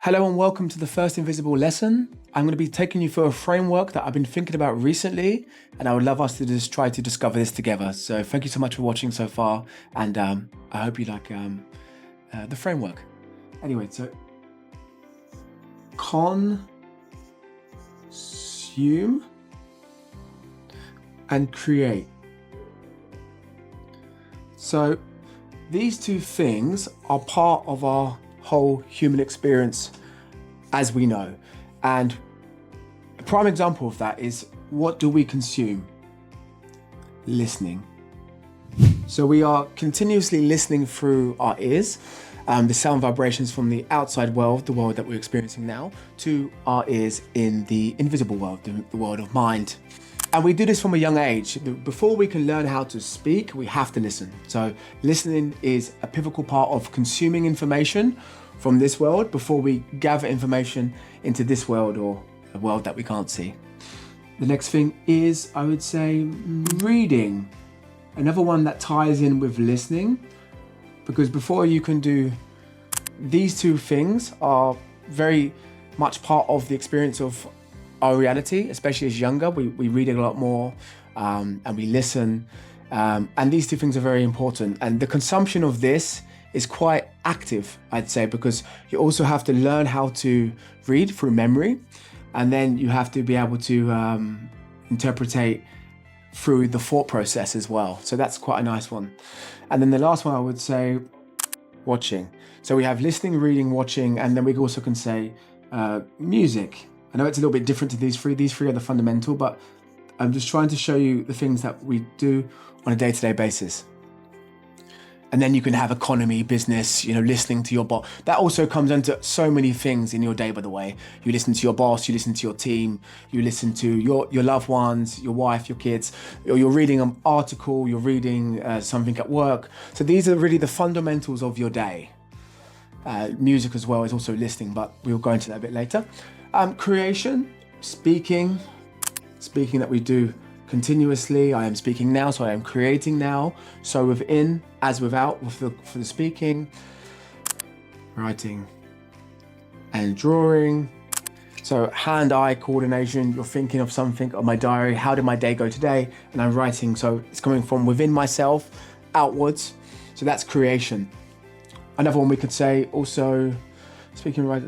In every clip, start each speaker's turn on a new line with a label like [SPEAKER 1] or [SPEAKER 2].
[SPEAKER 1] Hello and welcome to the first Invisible lesson. I'm going to be taking you through a framework that I've been thinking about recently, and I would love us to just try to discover this together. So thank you so much for watching so far, and I hope you like the framework. Anyway, so consume and create. So these two things are part of our whole human experience as we know. And a prime example of that is, what do we consume? Listening. So we are continuously listening through our ears, the sound vibrations from the outside world, the world that we're experiencing now, to our ears in the invisible world, the world of mind. And we do this from a young age. Before we can learn how to speak, we have to listen. So listening is a pivotal part of consuming information from this world before we gather information into this world, or a world that we can't see. The next thing is, I would say, reading. Another one that ties in with listening, because before you can do these two things are very much part of the experience of our reality, especially as younger. We read a lot more and we listen. And these two things are very important. And the consumption of this is quite active, I'd say, because you also have to learn how to read through memory. And then you have to be able to interpretate through the thought process as well. So that's quite a nice one. And then the last one I would say, watching. So we have listening, reading, watching, and then we also can say music. I know it's a little bit different to these three. These three are the fundamental, but I'm just trying to show you the things that we do on a day-to-day basis. And then you can have economy, business, listening to your boss. That also comes into so many things in your day, by the way. You listen to your boss, you listen to your team, you listen to your loved ones, your wife, your kids, or you're reading an article, you're reading something at work. So these are really the fundamentals of your day. Music as well is also listening, but we'll go into that a bit later. Creation, speaking that we do continuously. I am speaking now, so I am creating now. So within as without for the speaking, writing and drawing. So hand-eye coordination, you're thinking of something on my diary, how did my day go today? And I'm writing, so it's coming from within myself, outwards. So that's creation. Another one we could say also, speaking right,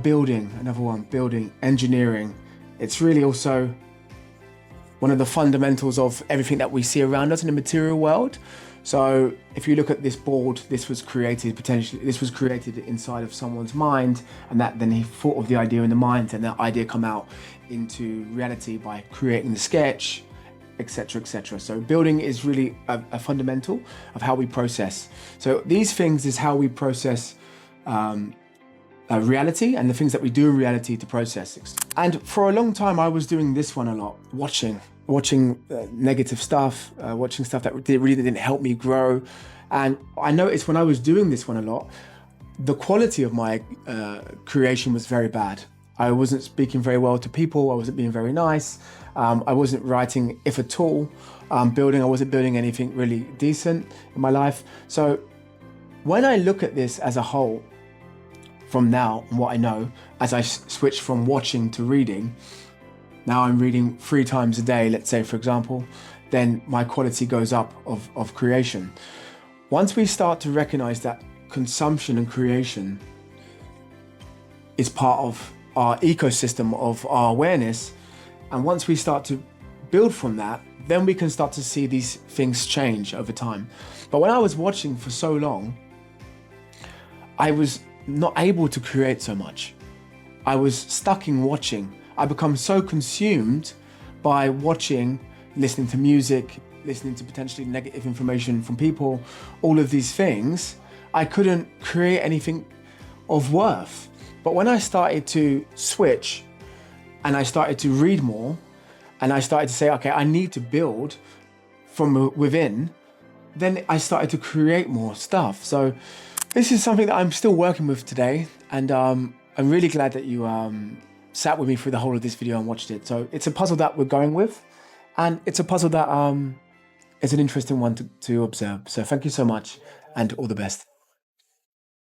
[SPEAKER 1] building, another one, building, engineering. It's really also one of the fundamentals of everything that we see around us in the material world. So if you look at this board, this was created inside of someone's mind, and that then he thought of the idea in the mind, and that idea come out into reality by creating the sketch, etc., etc. So building is really a fundamental of how we process. So these things is how we process reality, and the things that we do in reality to process it. And for a long time I was doing this one a lot, watching negative stuff, watching stuff that really didn't help me grow. And I noticed when I was doing this one a lot, the quality of my creation was very bad. I wasn't speaking very well to people, I wasn't being very nice, I wasn't writing, if at all. Building, I wasn't building anything really decent in my life. So when I look at this as a whole, from now and what I know, as I switch from watching to reading, now I'm reading 3 times a day, let's say, for example, then my quality goes up of creation. Once we start to recognize that consumption and creation is part of our ecosystem of our awareness, and once we start to build from that, then we can start to see these things change over time. But when I was watching for so long, I was not able to create so much. I was stuck in watching. I become so consumed by watching, listening to music, listening to potentially negative information from people, all of these things, I couldn't create anything of worth. But when I started to switch and I started to read more, and I started to say, okay, I need to build from within, then I started to create more stuff. So this is something that I'm still working with today, and I'm really glad that you sat with me through the whole of this video and watched it. So it's a puzzle that we're going with, and it's a puzzle that is an interesting one to observe. So thank you so much, and all the best.